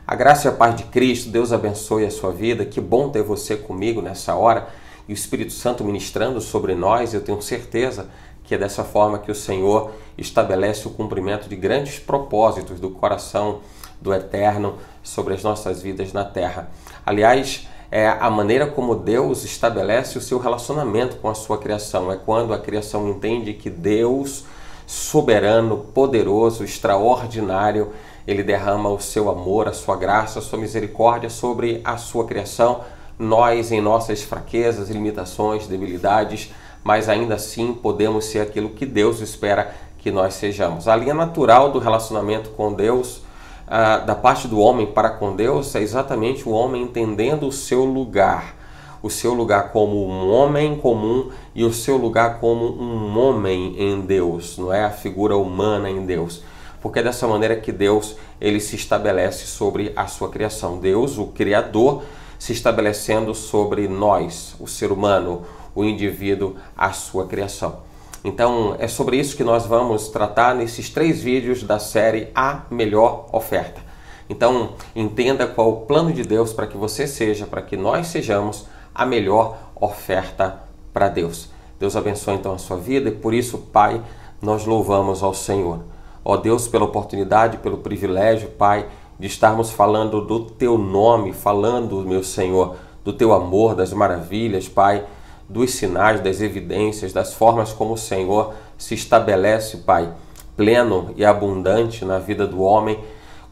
A graça e a paz de Cristo, Deus abençoe a sua vida. Que bom ter você comigo nessa hora e o Espírito Santo ministrando sobre nós. Eu tenho certeza que é dessa forma que o Senhor estabelece o cumprimento de grandes propósitos do coração do Eterno sobre as nossas vidas na terra. Aliás, é a maneira como Deus estabelece o seu relacionamento com a sua criação. É quando a criação entende que Deus, soberano, poderoso, extraordinário, Ele derrama o seu amor, a sua graça, a sua misericórdia sobre a sua criação. Nós, em nossas fraquezas, limitações, debilidades, mas ainda assim podemos ser aquilo que Deus espera que nós sejamos. A linha natural do relacionamento com Deus, da parte do homem para com Deus, é exatamente o homem entendendo o seu lugar como um homem comum e o seu lugar como um homem em Deus, não é a figura humana em Deus. Porque é dessa maneira que Deus ele se estabelece sobre a sua criação. Deus, o Criador, se estabelecendo sobre nós, o ser humano, o indivíduo, a sua criação. Então, é sobre isso que nós vamos tratar nesses 3 vídeos da série A Melhor Oferta. Então, entenda qual o plano de Deus para que você seja, para que nós sejamos a melhor oferta para Deus. Deus abençoe então a sua vida e por isso, Pai, nós louvamos ao Senhor. Ó Deus, pela oportunidade, pelo privilégio, Pai, de estarmos falando do Teu nome, falando, meu Senhor, do Teu amor, das maravilhas, Pai, dos sinais, das evidências, das formas como o Senhor se estabelece, Pai, pleno e abundante na vida do homem,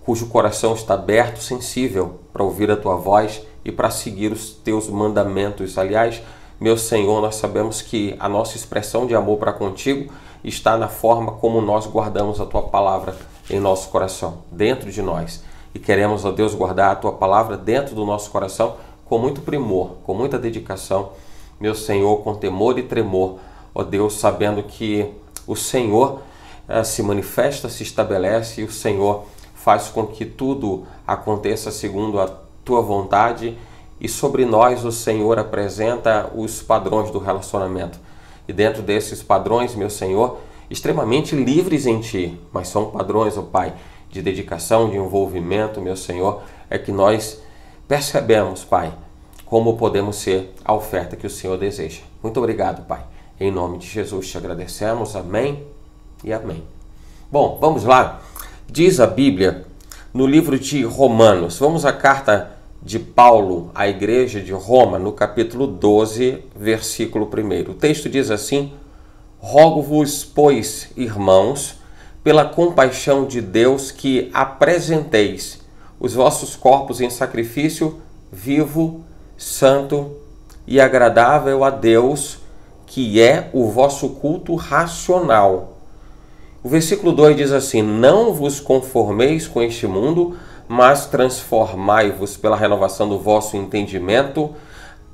cujo coração está aberto, sensível para ouvir a Tua voz e para seguir os Teus mandamentos. Aliás, meu Senhor, nós sabemos que a nossa expressão de amor para contigo está na forma como nós guardamos a Tua palavra em nosso coração, dentro de nós. E queremos, ó Deus, guardar a Tua palavra dentro do nosso coração com muito primor, com muita dedicação, meu Senhor, com temor e tremor, ó Deus, sabendo que o Senhor se manifesta, se estabelece e o Senhor faz com que tudo aconteça segundo a Tua vontade e sobre nós o Senhor apresenta os padrões do relacionamento. E dentro desses padrões, meu Senhor, extremamente livres em Ti, mas são padrões, ó Pai, de dedicação, de envolvimento, meu Senhor, é que nós percebemos, Pai, como podemos ser a oferta que o Senhor deseja. Muito obrigado, Pai. Em nome de Jesus te agradecemos. Amém e amém. Bom, vamos lá. Diz a Bíblia no livro de Romanos, vamos à carta de Paulo à igreja de Roma, no capítulo 12, versículo 1. O texto diz assim: rogo-vos, pois, irmãos, pela compaixão de Deus, que apresenteis os vossos corpos em sacrifício vivo, santo e agradável a Deus, que é o vosso culto racional. O versículo 2 diz assim: não vos conformeis com este mundo, mas transformai-vos pela renovação do vosso entendimento,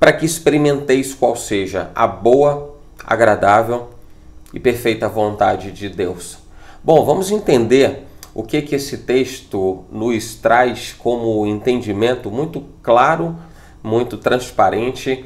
para que experimenteis qual seja a boa, agradável e perfeita vontade de Deus. Bom, vamos entender o que esse texto nos traz como entendimento muito claro, muito transparente,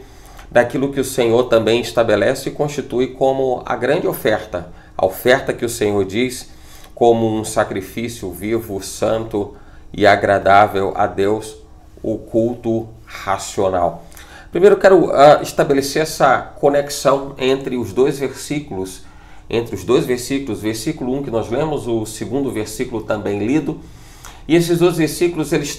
daquilo que o Senhor também estabelece e constitui como a grande oferta. A oferta que o Senhor diz como um sacrifício vivo, santo e agradável a Deus, o culto racional. Primeiro eu quero estabelecer essa conexão entre os dois versículos, versículo 1 que nós lemos, o segundo versículo também lido, e esses dois versículos eles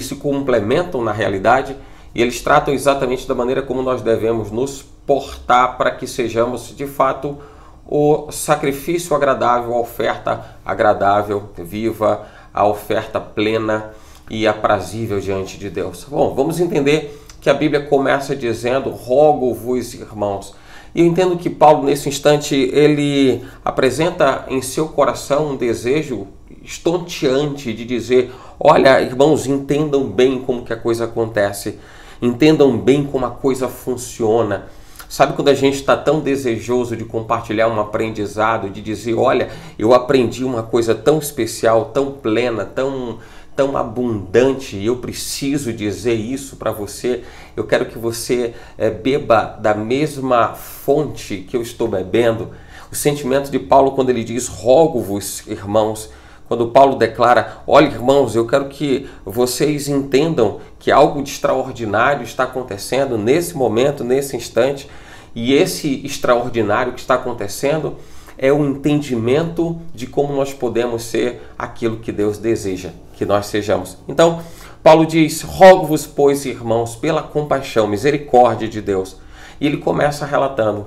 se complementam na realidade, e eles tratam exatamente da maneira como nós devemos nos portar para que sejamos de fato o sacrifício agradável, a oferta agradável, viva, a oferta plena e aprazível diante de Deus. Bom, vamos entender que a Bíblia começa dizendo: rogo-vos, irmãos. E eu entendo que Paulo, nesse instante, ele apresenta em seu coração um desejo estonteante de dizer: olha, irmãos, entendam bem como que a coisa acontece, entendam bem como a coisa funciona. Sabe quando a gente está tão desejoso de compartilhar um aprendizado, de dizer: olha, eu aprendi uma coisa tão especial, tão plena, tão abundante, e eu preciso dizer isso para você. Eu quero que você beba da mesma fonte que eu estou bebendo. O sentimento de Paulo quando ele diz: rogo-vos, irmãos, quando Paulo declara: olha, irmãos, eu quero que vocês entendam que algo de extraordinário está acontecendo nesse momento, nesse instante, e esse extraordinário que está acontecendo é o entendimento de como nós podemos ser aquilo que Deus deseja que nós sejamos. Então, Paulo diz: rogo-vos, pois, irmãos, pela compaixão, misericórdia de Deus. E ele começa relatando: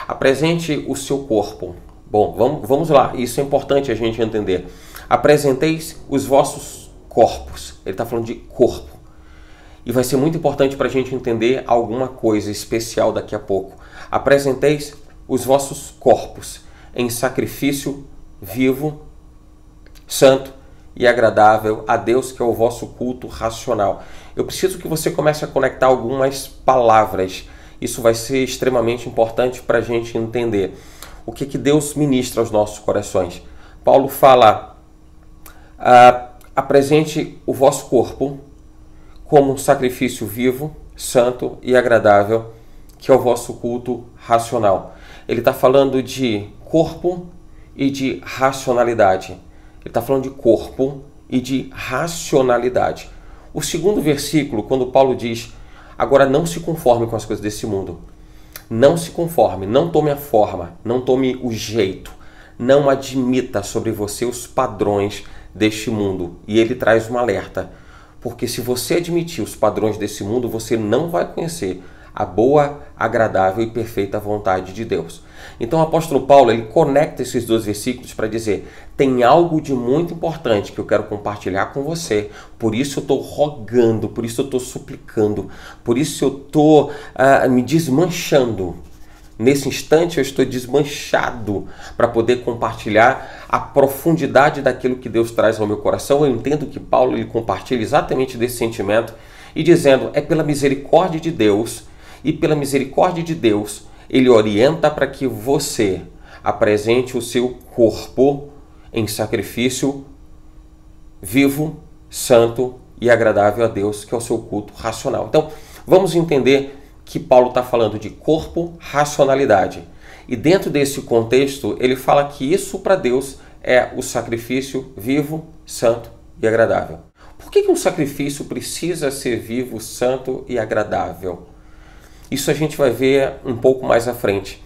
apresente o seu corpo. Bom, vamos lá, isso é importante a gente entender. Apresenteis os vossos corpos. Ele está falando de corpo. E vai ser muito importante para a gente entender alguma coisa especial daqui a pouco. Apresenteis os vossos corpos em sacrifício vivo, santo e agradável a Deus, que é o vosso culto racional. Eu preciso que você comece a conectar algumas palavras. Isso vai ser extremamente importante para a gente entender o que Deus ministra aos nossos corações. Paulo fala: apresente o vosso corpo como um sacrifício vivo, santo e agradável, que é o vosso culto racional. Ele está falando de corpo e de racionalidade. Ele está falando de corpo e de racionalidade. O segundo versículo, quando Paulo diz: agora não se conforme com as coisas desse mundo. Não se conforme, não tome a forma, não tome o jeito, não admita sobre você os padrões deste mundo. E ele traz um alerta, porque se você admitir os padrões desse mundo, você não vai conhecer a boa, agradável e perfeita vontade de Deus. Então o apóstolo Paulo, ele conecta esses dois versículos para dizer: tem algo de muito importante que eu quero compartilhar com você, por isso eu estou rogando, por isso eu estou suplicando, por isso eu estou me desmanchando. Nesse instante eu estou desmanchado para poder compartilhar a profundidade daquilo que Deus traz ao meu coração. Eu entendo que Paulo, ele compartilha exatamente desse sentimento e dizendo: é pela misericórdia de Deus, e pela misericórdia de Deus ele orienta para que você apresente o seu corpo em sacrifício vivo, santo e agradável a Deus, que é o seu culto racional. Então, vamos entender que Paulo está falando de corpo, racionalidade. E dentro desse contexto, ele fala que isso para Deus é o sacrifício vivo, santo e agradável. Por que um sacrifício precisa ser vivo, santo e agradável? Isso a gente vai ver um pouco mais à frente.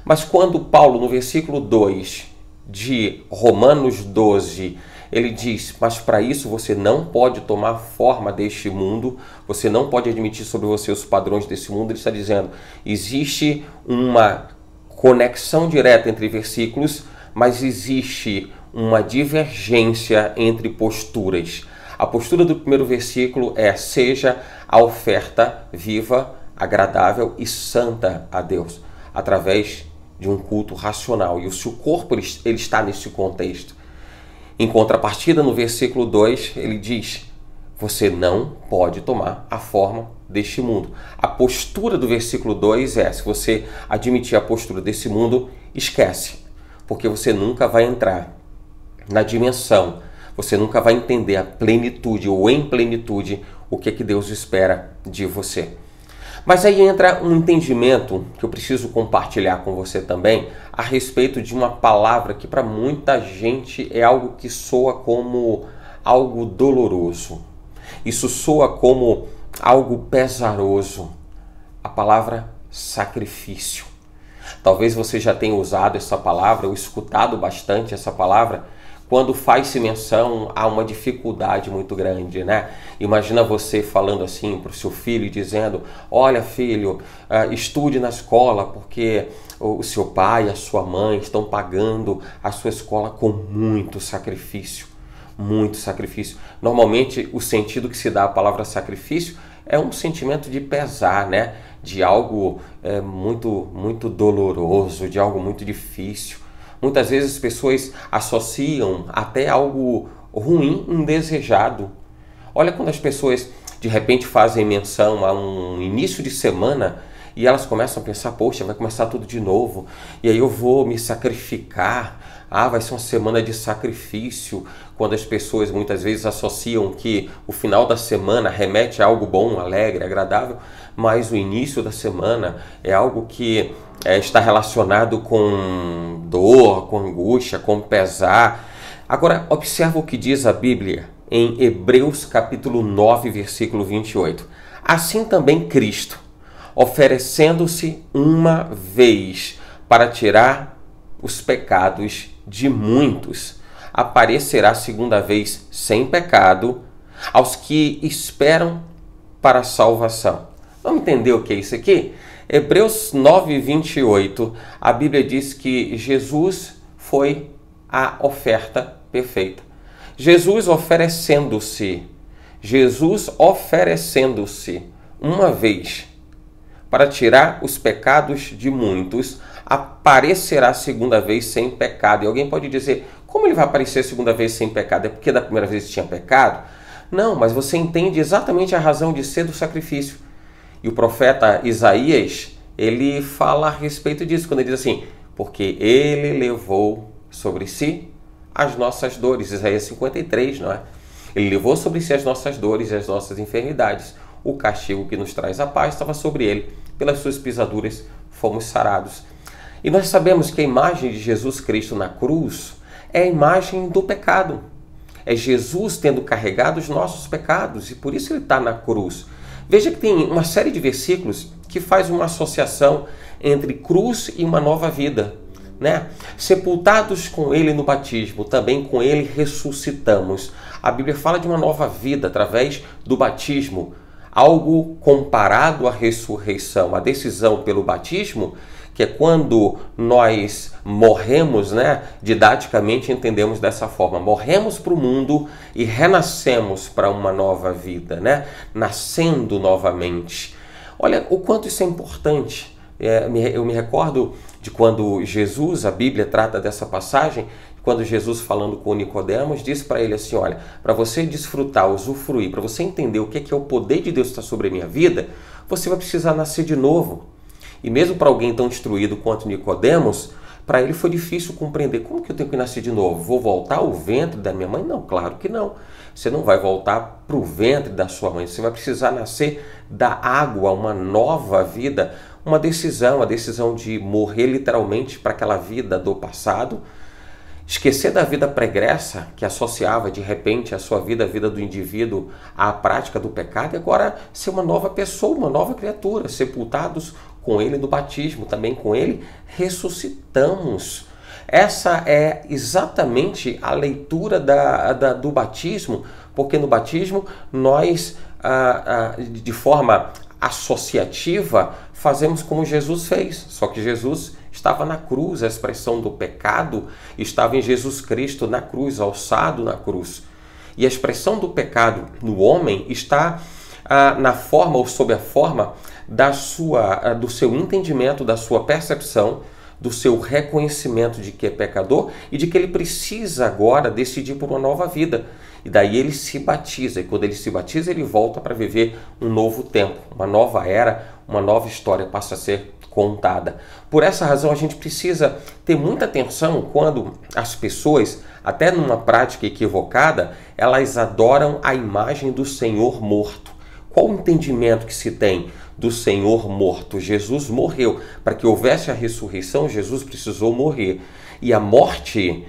Mas quando Paulo, no versículo 2 de Romanos 12, ele diz: mas para isso você não pode tomar forma deste mundo, você não pode admitir sobre você os padrões desse mundo. Ele está dizendo: existe uma conexão direta entre versículos, mas existe uma divergência entre posturas. A postura do primeiro versículo é: seja a oferta viva, agradável e santa a Deus, através de um culto racional. E o seu corpo ele está nesse contexto. Em contrapartida, no versículo 2, ele diz: você não pode tomar a forma deste mundo. A postura do versículo 2 é: se você admitir a postura desse mundo, esquece, porque você nunca vai entrar na dimensão, você nunca vai entender a plenitude ou em plenitude o que Deus espera de você. Mas aí entra um entendimento que eu preciso compartilhar com você também a respeito de uma palavra que para muita gente é algo que soa como algo doloroso. Isso soa como algo pesaroso. A palavra sacrifício. Talvez você já tenha usado essa palavra ou escutado bastante essa palavra quando faz-se menção a uma dificuldade muito grande, né? Imagina você falando assim para o seu filho e dizendo: olha, filho, estude na escola porque o seu pai e a sua mãe estão pagando a sua escola com muito sacrifício. Muito sacrifício. Normalmente o sentido que se dá à palavra sacrifício é um sentimento de pesar, né? De algo muito doloroso, de algo muito difícil. Muitas vezes as pessoas associam até algo ruim, indesejado. Olha quando as pessoas de repente fazem menção a um início de semana e elas começam a pensar: poxa, vai começar tudo de novo, e aí eu vou me sacrificar. Vai ser uma semana de sacrifício. Quando as pessoas muitas vezes associam que o final da semana remete a algo bom, alegre, agradável, mas o início da semana é algo que está relacionado com dor, com angústia, com pesar. Agora, observa o que diz a Bíblia em Hebreus capítulo 9, versículo 28. Assim também Cristo, oferecendo-se uma vez para tirar os pecados de muitos, aparecerá segunda vez sem pecado aos que esperam para a salvação. Vamos entender o que é isso aqui? Hebreus 9, 28, a Bíblia diz que Jesus foi a oferta perfeita. Jesus oferecendo-se uma vez para tirar os pecados de muitos, aparecerá segunda vez sem pecado. E alguém pode dizer, como ele vai aparecer segunda vez sem pecado? É porque da primeira vez tinha pecado? Não, mas você entende exatamente a razão de ser do sacrifício. E o profeta Isaías, ele fala a respeito disso, quando ele diz assim, porque ele levou sobre si as nossas dores. Isaías 53, não é? Ele levou sobre si as nossas dores e as nossas enfermidades. O castigo que nos traz a paz estava sobre ele. Pelas suas pisaduras fomos sarados. E nós sabemos que a imagem de Jesus Cristo na cruz é a imagem do pecado. É Jesus tendo carregado os nossos pecados e por isso ele está na cruz. Veja que tem uma série de versículos que faz uma associação entre cruz e uma nova vida, né? Sepultados com ele no batismo, também com ele ressuscitamos. A Bíblia fala de uma nova vida através do batismo, algo comparado à ressurreição. A decisão pelo batismo, que é quando nós morremos, né? Didaticamente entendemos dessa forma. Morremos para o mundo e renascemos para uma nova vida, né? Nascendo novamente. Olha o quanto isso é importante. Eu me recordo de quando Jesus, a Bíblia trata dessa passagem, quando Jesus falando com Nicodemos, disse para ele assim, olha, para você desfrutar, usufruir, para você entender o que é o poder de Deus que está sobre a minha vida, você vai precisar nascer de novo. E mesmo para alguém tão instruído quanto Nicodemos, para ele foi difícil compreender. Como que eu tenho que nascer de novo? Vou voltar ao ventre da minha mãe? Não, claro que não. Você não vai voltar para o ventre da sua mãe. Você vai precisar nascer da água, uma nova vida, uma decisão, a decisão de morrer literalmente para aquela vida do passado, esquecer da vida pregressa que associava de repente a sua vida, a vida do indivíduo, à prática do pecado, e agora ser uma nova pessoa, uma nova criatura, sepultados com ele no batismo, também com ele ressuscitamos. Essa é exatamente a leitura do batismo, porque no batismo nós, de forma associativa, fazemos como Jesus fez, só que Jesus estava na cruz, a expressão do pecado estava em Jesus Cristo na cruz, alçado na cruz. E a expressão do pecado no homem está na forma ou sob a forma do seu entendimento, da sua percepção, do seu reconhecimento de que é pecador e de que ele precisa agora decidir por uma nova vida. E daí ele se batiza, e quando ele se batiza, ele volta para viver um novo tempo, uma nova era, uma nova história passa a ser contada. Por essa razão, a gente precisa ter muita atenção quando as pessoas, até numa prática equivocada, elas adoram a imagem do Senhor morto. Qual o entendimento que se tem do Senhor morto? Jesus morreu. Para que houvesse a ressurreição, Jesus precisou morrer. E a morte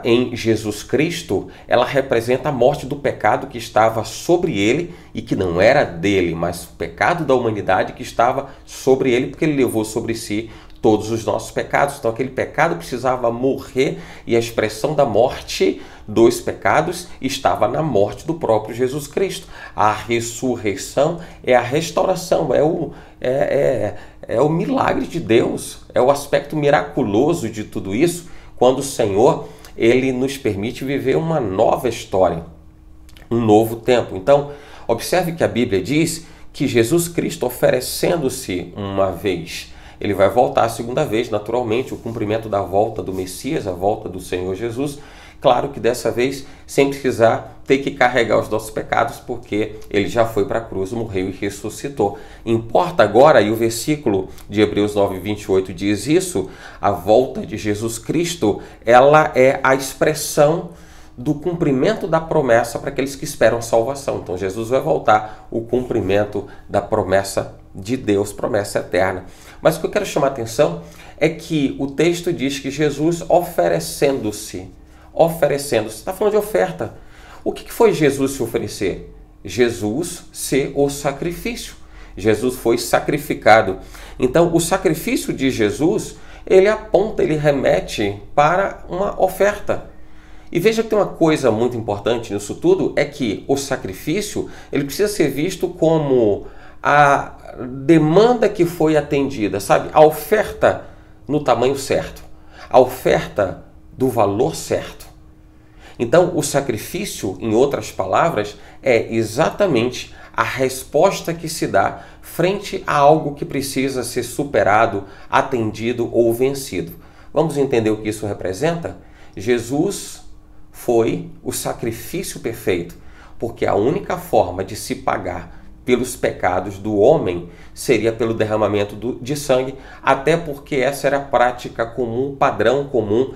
em Jesus Cristo, ela representa a morte do pecado que estava sobre ele e que não era dele, mas o pecado da humanidade que estava sobre ele, porque ele levou sobre si todos os nossos pecados. Então aquele pecado precisava morrer e a expressão da morte dos pecados estava na morte do próprio Jesus Cristo. A ressurreição é a restauração, é o milagre de Deus, é o aspecto miraculoso de tudo isso, quando o Senhor ele nos permite viver uma nova história, um novo tempo. Então, observe que a Bíblia diz que Jesus Cristo oferecendo-se uma vez, ele vai voltar a segunda vez, naturalmente, o cumprimento da volta do Messias, a volta do Senhor Jesus. Claro que dessa vez, sem precisar ter que carregar os nossos pecados, porque ele já foi para a cruz, morreu e ressuscitou. Importa agora, e o versículo de Hebreus 9, 28 diz isso, a volta de Jesus Cristo, ela é a expressão do cumprimento da promessa para aqueles que esperam salvação. Então Jesus vai voltar, o cumprimento da promessa de Deus, promessa eterna. Mas o que eu quero chamar a atenção é que o texto diz que Jesus oferecendo-se oferecendo. Você está falando de oferta. O que foi Jesus se oferecer? Jesus ser o sacrifício. Jesus foi sacrificado. Então, o sacrifício de Jesus, ele aponta, ele remete para uma oferta. E veja que tem uma coisa muito importante nisso tudo, é que o sacrifício, ele precisa ser visto como a demanda que foi atendida, sabe? A oferta no tamanho certo, a oferta do valor certo. Então, o sacrifício, em outras palavras, é exatamente a resposta que se dá frente a algo que precisa ser superado, atendido ou vencido. Vamos entender o que isso representa? Jesus foi o sacrifício perfeito, porque a única forma de se pagar pelos pecados do homem seria pelo derramamento de sangue, até porque essa era a prática comum, padrão comum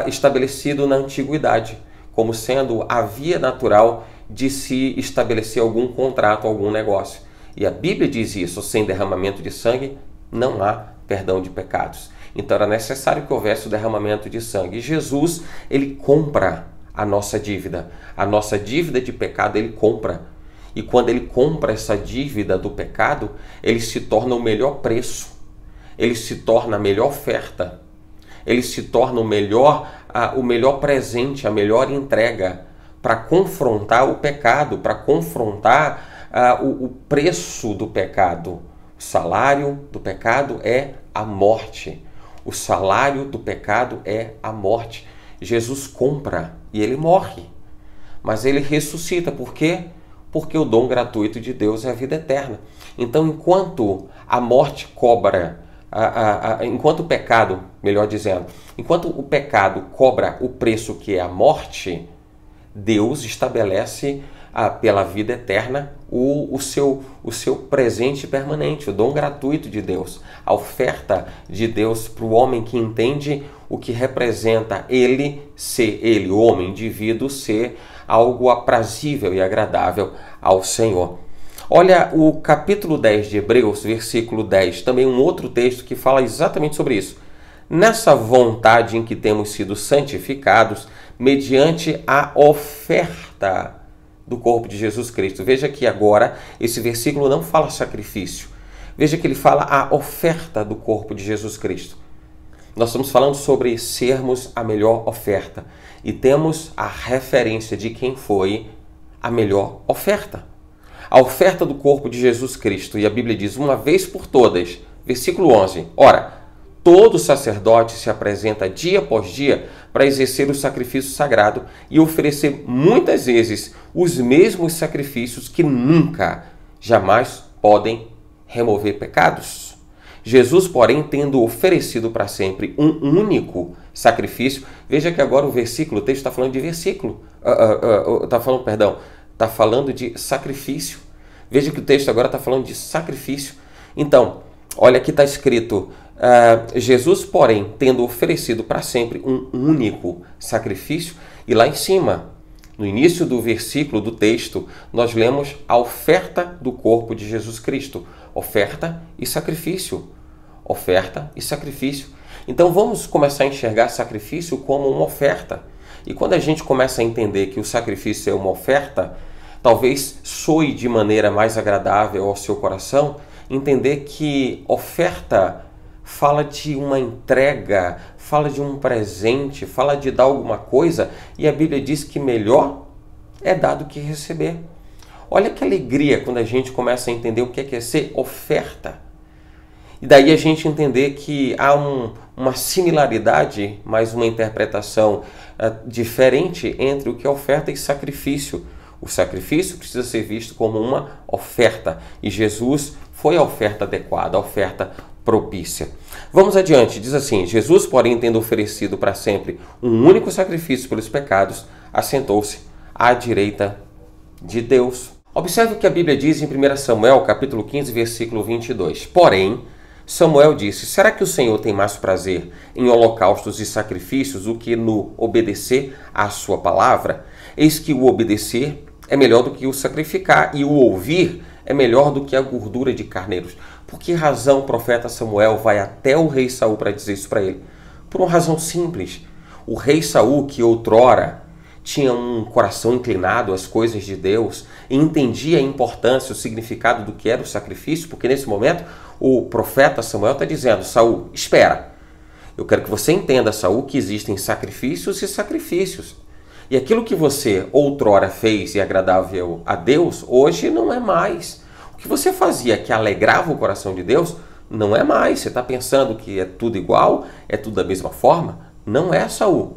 estabelecido na antiguidade, como sendo a via natural de se estabelecer algum contrato, algum negócio. E a Bíblia diz isso: sem derramamento de sangue não há perdão de pecados. Então era necessário que houvesse o derramamento de sangue. E Jesus, ele compra a nossa dívida de pecado, ele compra. E quando ele compra essa dívida do pecado, ele se torna o melhor preço, ele se torna a melhor oferta, ele se torna o melhor presente, a melhor entrega para confrontar o pecado, para confrontar o preço do pecado. O salário do pecado é a morte. O salário do pecado é a morte. Jesus compra e ele morre, mas ele ressuscita. Por quê? Porque o dom gratuito de Deus é a vida eterna. Então, enquanto a morte cobra, enquanto o pecado, melhor dizendo, enquanto o pecado cobra o preço que é a morte, Deus estabelece pela vida eterna o seu presente permanente, o dom gratuito de Deus, a oferta de Deus para o homem que entende o que representa ele, o homem, indivíduo, ser algo aprazível e agradável ao Senhor. Olha o capítulo 10 de Hebreus, versículo 10, também um outro texto que fala exatamente sobre isso. Nessa vontade em que temos sido santificados mediante a oferta do corpo de Jesus Cristo. Veja que agora esse versículo não fala sacrifício. Veja que ele fala a oferta do corpo de Jesus Cristo. Nós estamos falando sobre sermos a melhor oferta. E temos a referência de quem foi a melhor oferta. A oferta do corpo de Jesus Cristo. E a Bíblia diz, uma vez por todas, versículo 11. Ora, todo sacerdote se apresenta dia após dia para exercer o sacrifício sagrado e oferecer muitas vezes os mesmos sacrifícios que nunca, jamais podem remover pecados. Jesus, porém, tendo oferecido para sempre um único sacrifício, veja que agora o texto está falando de versículo, está falando de sacrifício. Veja que o texto agora está falando de sacrifício. Então, olha aqui está escrito, Jesus, porém, tendo oferecido para sempre um único sacrifício, e lá em cima, no início do versículo do texto, nós lemos a oferta do corpo de Jesus Cristo. Oferta e sacrifício. Oferta e sacrifício. Então vamos começar a enxergar sacrifício como uma oferta. E quando a gente começa a entender que o sacrifício é uma oferta, talvez soe de maneira mais agradável ao seu coração, entender que oferta fala de uma entrega, fala de um presente, fala de dar alguma coisa, e a Bíblia diz que melhor é dar do que receber. Olha que alegria quando a gente começa a entender o que é ser oferta. E daí a gente entender que há uma similaridade, mas uma interpretação diferente entre o que é oferta e sacrifício. O sacrifício precisa ser visto como uma oferta, e Jesus foi a oferta adequada, a oferta propícia. Vamos adiante, diz assim, Jesus, porém, tendo oferecido para sempre um único sacrifício pelos pecados, assentou-se à direita de Deus. Observe o que a Bíblia diz em 1 Samuel, capítulo 15, versículo 22. Porém, Samuel disse, será que o Senhor tem mais prazer em holocaustos e sacrifícios do que no obedecer à sua palavra? Eis que o obedecer é melhor do que o sacrificar, e o ouvir é melhor do que a gordura de carneiros. Por que razão o profeta Samuel vai até o rei Saul para dizer isso para ele? Por uma razão simples. O rei Saul, que outrora tinha um coração inclinado às coisas de Deus e entendia a importância, o significado do que era o sacrifício, porque nesse momento o profeta Samuel está dizendo: Saul, espera, eu quero que você entenda, Saul, que existem sacrifícios e sacrifícios. E aquilo que você outrora fez e agradável a Deus, hoje não é mais. O que você fazia que alegrava o coração de Deus, não é mais. Você está pensando que é tudo igual, é tudo da mesma forma? Não é, Saul.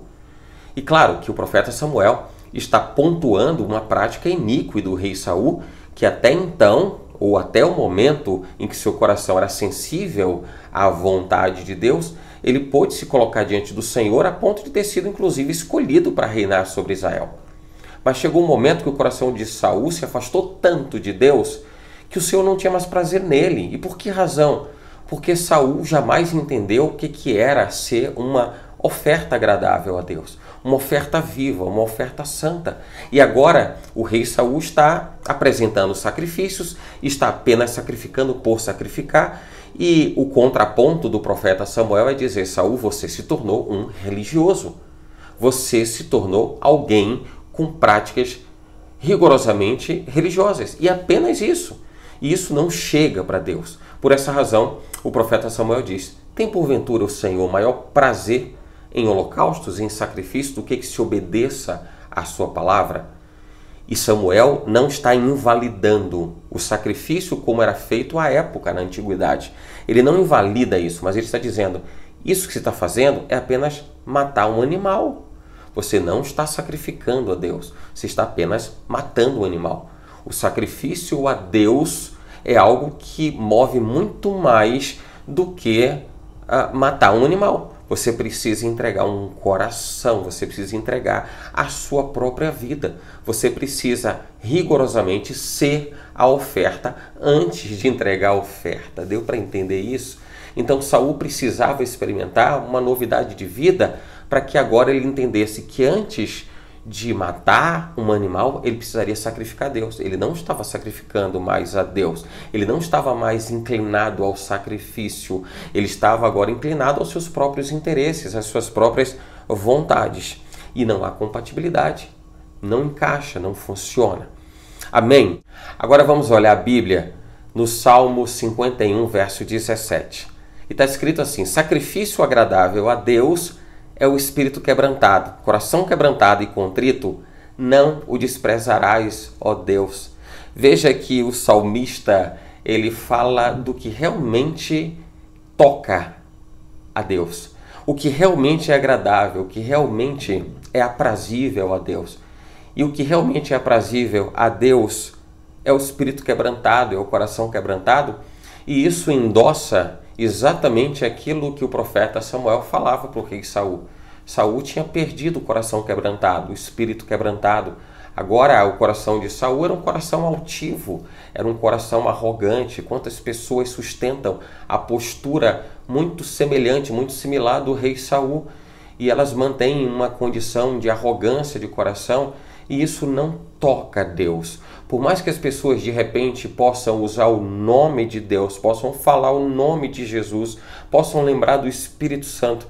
E claro que o profeta Samuel está pontuando uma prática iníqua do rei Saul, que até então, ou até o momento em que seu coração era sensível à vontade de Deus, ele pôde se colocar diante do Senhor a ponto de ter sido inclusive escolhido para reinar sobre Israel. Mas chegou um momento que o coração de Saul se afastou tanto de Deus que o Senhor não tinha mais prazer nele. E por que razão? Porque Saul jamais entendeu o que era ser uma oferta agradável a Deus, uma oferta viva, uma oferta santa. E agora o rei Saul está apresentando sacrifícios, está apenas sacrificando por sacrificar, e o contraponto do profeta Samuel é dizer: Saul, você se tornou um religioso, você se tornou alguém com práticas rigorosamente religiosas, e apenas isso. E isso não chega para Deus. Por essa razão, o profeta Samuel diz: tem porventura o Senhor maior prazer em holocaustos, em sacrifício, do que se obedeça à sua palavra? E Samuel não está invalidando o sacrifício como era feito à época, na antiguidade. Ele não invalida isso, mas ele está dizendo: isso que você está fazendo é apenas matar um animal. Você não está sacrificando a Deus, você está apenas matando o animal. O sacrifício a Deus é algo que move muito mais do que matar um animal. Você precisa entregar um coração, você precisa entregar a sua própria vida. Você precisa rigorosamente ser a oferta antes de entregar a oferta. Deu para entender isso? Então Saul precisava experimentar uma novidade de vida para que agora ele entendesse que antes de matar um animal, ele precisaria sacrificar a Deus. Ele não estava sacrificando mais a Deus. Ele não estava mais inclinado ao sacrifício. Ele estava agora inclinado aos seus próprios interesses, às suas próprias vontades. E não há compatibilidade. Não encaixa, não funciona. Amém? Agora vamos olhar a Bíblia no Salmo 51, verso 17. E está escrito assim: sacrifício agradável a Deus é o espírito quebrantado, coração quebrantado e contrito, não o desprezarás, ó Deus. Veja que o salmista, ele fala do que realmente toca a Deus, o que realmente é agradável, o que realmente é aprazível a Deus. E o que realmente é aprazível a Deus é o espírito quebrantado, é o coração quebrantado, e isso endossa exatamente aquilo que o profeta Samuel falava para o rei Saul. Saul tinha perdido o coração quebrantado, o espírito quebrantado. Agora o coração de Saul era um coração altivo, era um coração arrogante. Quantas pessoas sustentam a postura muito semelhante, muito similar do rei Saul, e elas mantêm uma condição de arrogância de coração, e isso não toca a Deus. Por mais que as pessoas de repente possam usar o nome de Deus, possam falar o nome de Jesus, possam lembrar do Espírito Santo,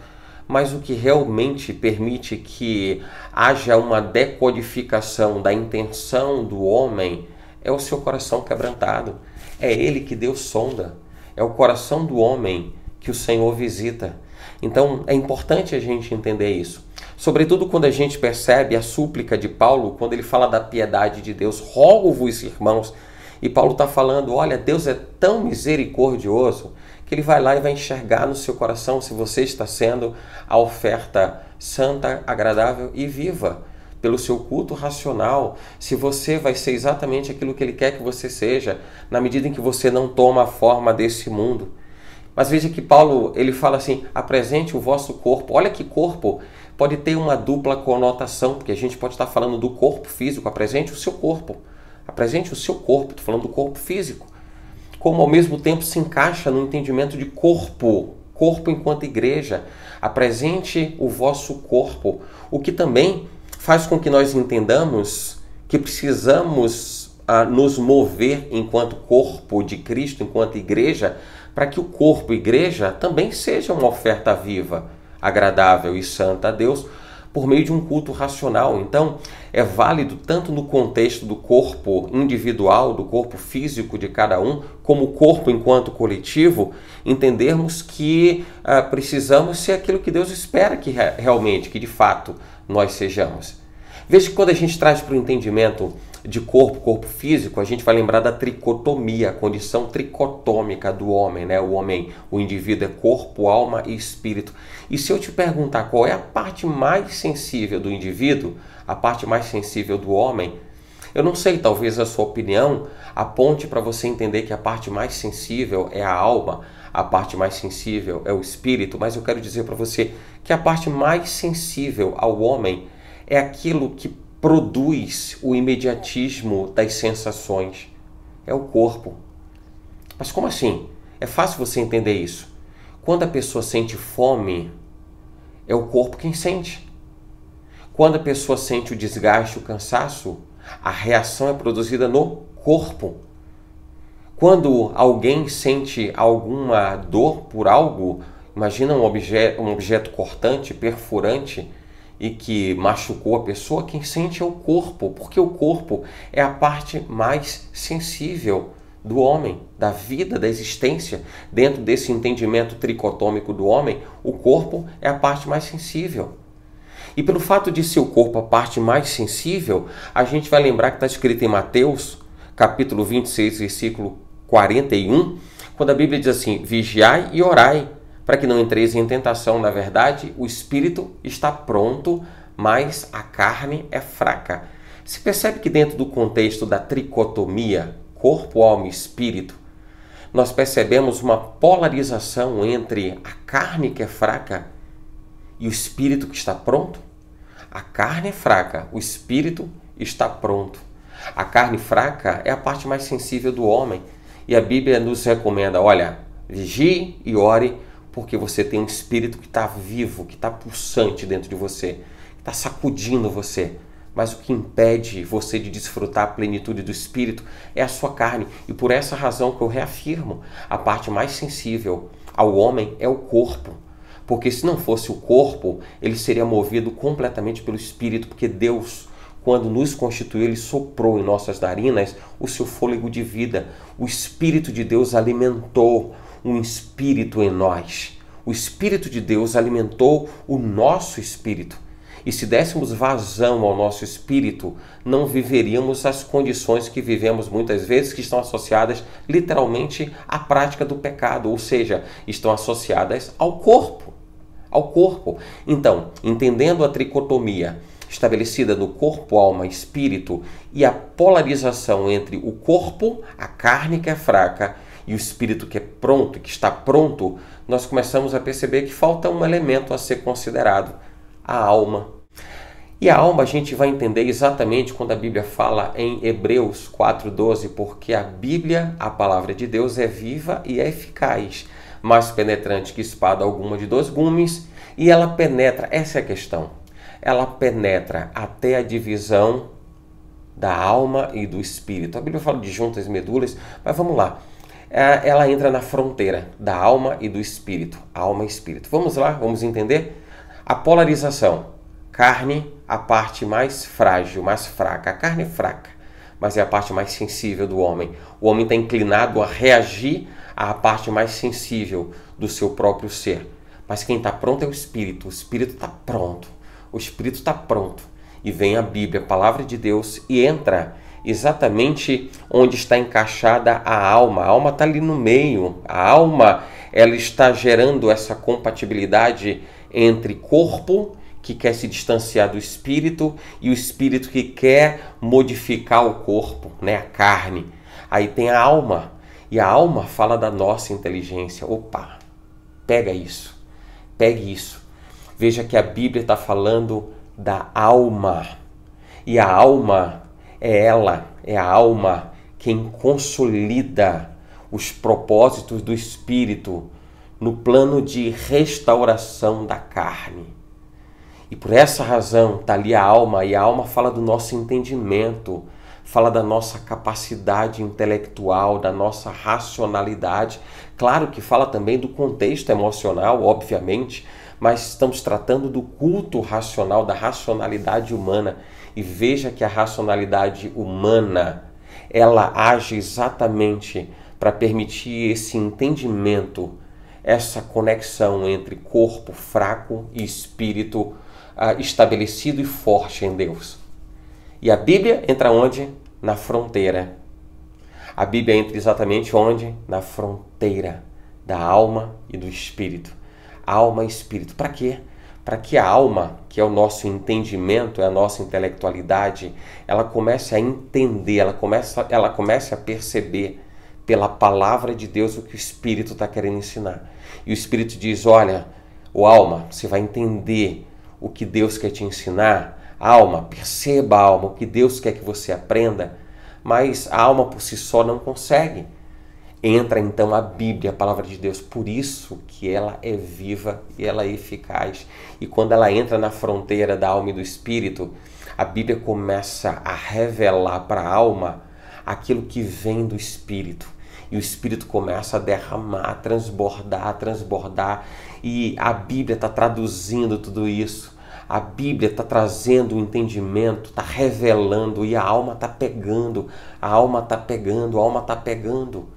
mas o que realmente permite que haja uma decodificação da intenção do homem é o seu coração quebrantado. É ele que Deus sonda. É o coração do homem que o Senhor visita. Então é importante a gente entender isso. Sobretudo quando a gente percebe a súplica de Paulo, quando ele fala da piedade de Deus: rogo-vos, irmãos. E Paulo está falando: olha, Deus é tão misericordioso que ele vai lá e vai enxergar no seu coração se você está sendo a oferta santa, agradável e viva pelo seu culto racional, se você vai ser exatamente aquilo que ele quer que você seja, na medida em que você não toma a forma desse mundo. Mas veja que Paulo, ele fala assim: apresente o vosso corpo. Olha que corpo pode ter uma dupla conotação, porque a gente pode estar falando do corpo físico. Apresente o seu corpo. Apresente o seu corpo, estou falando do corpo físico. Como ao mesmo tempo se encaixa no entendimento de corpo, corpo enquanto igreja. Apresente o vosso corpo, o que também faz com que nós entendamos que precisamos nos mover enquanto corpo de Cristo, enquanto igreja, para que o corpo igreja também seja uma oferta viva, agradável e santa a Deus, por meio de um culto racional. Então, é válido tanto no contexto do corpo individual, do corpo físico de cada um, como o corpo enquanto coletivo, entendermos que precisamos ser aquilo que Deus espera que realmente, que de fato nós sejamos. Veja que quando a gente traz para o entendimento de corpo físico, a gente vai lembrar da tricotomia, a condição tricotômica do homem, né? O indivíduo é corpo, alma e espírito. E se eu te perguntar qual é a parte mais sensível do indivíduo, a parte mais sensível do homem, eu não sei, talvez a sua opinião aponte para você entender que a parte mais sensível é a alma, a parte mais sensível é o espírito, mas eu quero dizer para você que a parte mais sensível ao homem é aquilo que produz o imediatismo das sensações. É o corpo. Mas como assim? É fácil você entender isso. Quando a pessoa sente fome, é o corpo quem sente. Quando a pessoa sente o desgaste, o cansaço, a reação é produzida no corpo. Quando alguém sente alguma dor por algo, imagina um objeto cortante, perfurante, e que machucou a pessoa, quem sente é o corpo, porque o corpo é a parte mais sensível do homem, da vida, da existência. Dentro desse entendimento tricotômico do homem, o corpo é a parte mais sensível. E pelo fato de ser o corpo a parte mais sensível, a gente vai lembrar que está escrito em Mateus, capítulo 26, versículo 41, quando a Bíblia diz assim: vigiai e orai, para que não entreis em tentação. Na verdade, o espírito está pronto, mas a carne é fraca. Se percebe que dentro do contexto da tricotomia, corpo, alma e espírito, nós percebemos uma polarização entre a carne que é fraca e o espírito que está pronto. A carne é fraca, o espírito está pronto. A carne fraca é a parte mais sensível do homem. E a Bíblia nos recomenda, olha, vigie e ore, porque você tem um espírito que está vivo, que está pulsante dentro de você, que está sacudindo você. Mas o que impede você de desfrutar a plenitude do espírito é a sua carne. E por essa razão que eu reafirmo, a parte mais sensível ao homem é o corpo. Porque se não fosse o corpo, ele seria movido completamente pelo espírito, porque Deus, quando nos constituiu, ele soprou em nossas narinas o seu fôlego de vida. O Espírito de Deus alimentou um espírito em nós. O Espírito de Deus alimentou o nosso espírito. E se dessemos vazão ao nosso espírito, não viveríamos as condições que vivemos muitas vezes, que estão associadas literalmente à prática do pecado, ou seja, estão associadas ao corpo. Ao corpo. Então, entendendo a tricotomia estabelecida no corpo, alma e espírito, e a polarização entre o corpo, a carne que é fraca, e o espírito que é pronto, que está pronto, nós começamos a perceber que falta um elemento a ser considerado: a alma. E a alma a gente vai entender exatamente quando a Bíblia fala em Hebreus 4:12, porque a Bíblia, a palavra de Deus, é viva e é eficaz, mais penetrante que espada alguma de 2 gumes, e ela penetra, essa é a questão, ela penetra até a divisão da alma e do espírito. A Bíblia fala de juntas e medulas, mas vamos lá. Ela entra na fronteira da alma e do espírito, alma e espírito. Vamos lá, vamos entender? A polarização, carne, a parte mais frágil, mais fraca. A carne é fraca, mas é a parte mais sensível do homem. O homem está inclinado a reagir à parte mais sensível do seu próprio ser. Mas quem está pronto é o espírito está pronto, o espírito está pronto. E vem a Bíblia, a palavra de Deus, e entra exatamente onde está encaixada a alma está ali no meio. A alma, ela está gerando essa compatibilidade entre corpo, que quer se distanciar do espírito, e o espírito que quer modificar o corpo, né? A carne. Aí tem a alma, e a alma fala da nossa inteligência. Opa, pega isso, pegue isso. Veja que a Bíblia está falando da alma, e a alma é a alma quem consolida os propósitos do Espírito no plano de restauração da carne. E por essa razão está ali a alma, e a alma fala do nosso entendimento, fala da nossa capacidade intelectual, da nossa racionalidade. Claro que fala também do contexto emocional, obviamente, mas estamos tratando do culto racional, da racionalidade humana. E veja que a racionalidade humana, ela age exatamente para permitir esse entendimento, essa conexão entre corpo fraco e espírito estabelecido e forte em Deus. E a Bíblia entra onde? Na fronteira. A Bíblia entra exatamente onde? Na fronteira da alma e do espírito. Alma e espírito. Para quê? Para que a alma, que é o nosso entendimento, é a nossa intelectualidade, ela comece a entender, ela comece a perceber pela palavra de Deus o que o Espírito está querendo ensinar. E o Espírito diz, olha, alma, você vai entender o que Deus quer te ensinar. Alma, perceba, alma, o que Deus quer que você aprenda. Mas a alma por si só não consegue. Entra então a Bíblia, a palavra de Deus, por isso que ela é viva e ela é eficaz. E quando ela entra na fronteira da alma e do espírito, a Bíblia começa a revelar para a alma aquilo que vem do espírito. E o espírito começa a derramar, a transbordar. E a Bíblia está traduzindo tudo isso. A Bíblia está trazendo o entendimento, está revelando, e a alma está pegando, a alma está pegando.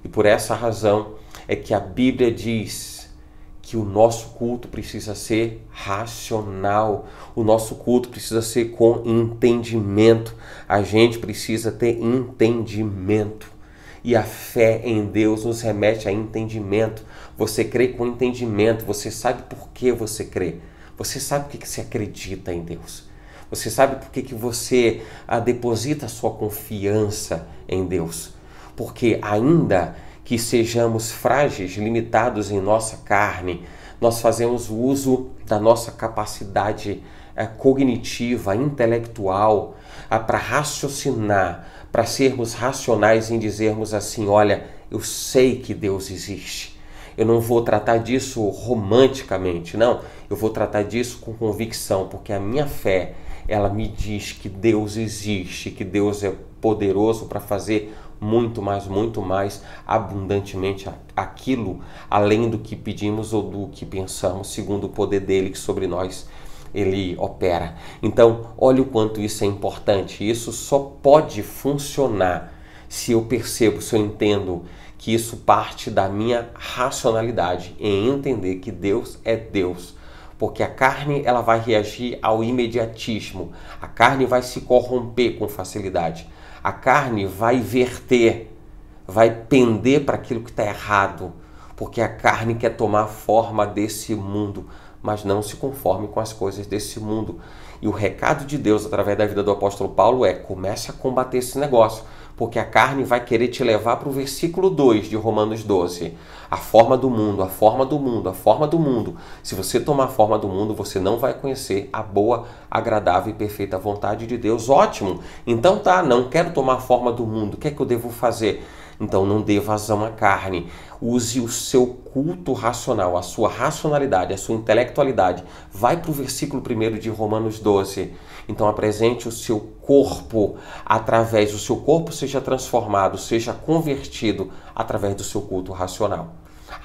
E por essa razão é que a Bíblia diz que o nosso culto precisa ser racional, o nosso culto precisa ser com entendimento, a gente precisa ter entendimento. E a fé em Deus nos remete a entendimento. Você crê com entendimento, você sabe por que você crê, você sabe por que você acredita em Deus, você sabe por que você deposita a sua confiança em Deus. Porque ainda que sejamos frágeis, limitados em nossa carne, nós fazemos uso da nossa capacidade cognitiva, intelectual, para raciocinar, para sermos racionais em dizermos assim, olha, eu sei que Deus existe. Eu não vou tratar disso romanticamente, não. Eu vou tratar disso com convicção, porque a minha fé, ela me diz que Deus existe, que Deus é poderoso para fazer muito mais abundantemente aquilo, além do que pedimos ou do que pensamos, segundo o poder dele que sobre nós ele opera. Então, olha o quanto isso é importante. Isso só pode funcionar se eu percebo, se eu entendo que isso parte da minha racionalidade, em entender que Deus é Deus. Porque a carne, ela vai reagir ao imediatismo, a carne vai se corromper com facilidade, a carne vai verter, vai pender para aquilo que está errado, porque a carne quer tomar forma desse mundo, mas não se conforme com as coisas desse mundo. E o recado de Deus através da vida do apóstolo Paulo é: comece a combater esse negócio, porque a carne vai querer te levar para o versículo 2 de Romanos 12. A forma do mundo, a forma do mundo, a forma do mundo. Se você tomar a forma do mundo, você não vai conhecer a boa, agradável e perfeita vontade de Deus. Ótimo! Então tá, não quero tomar a forma do mundo. O que é que eu devo fazer? Então não dê vazão à carne. Use o seu culto racional, a sua racionalidade, a sua intelectualidade. Vai para o versículo 1 de Romanos 12. Então apresente o seu corpo, através do seu corpo seja transformado, seja convertido através do seu culto racional.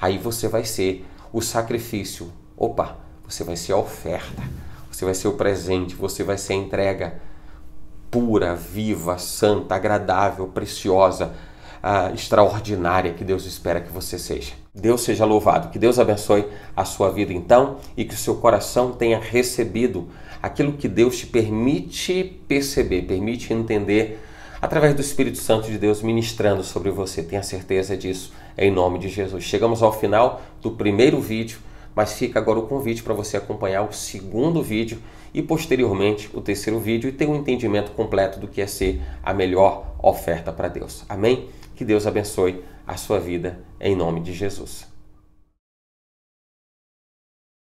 Aí você vai ser o sacrifício. Você vai ser a oferta, você vai ser o presente, você vai ser a entrega pura, viva, santa, agradável, preciosa, extraordinária que Deus espera que você seja. Deus seja louvado, que Deus abençoe a sua vida então e que o seu coração tenha recebido aquilo que Deus te permite perceber, permite entender através do Espírito Santo de Deus ministrando sobre você. Tenha certeza disso, em nome de Jesus. Chegamos ao final do primeiro vídeo, mas fica agora o convite para você acompanhar o segundo vídeo e posteriormente o terceiro vídeo e ter um entendimento completo do que é ser a melhor oferta para Deus. Amém? Que Deus abençoe a sua vida em nome de Jesus.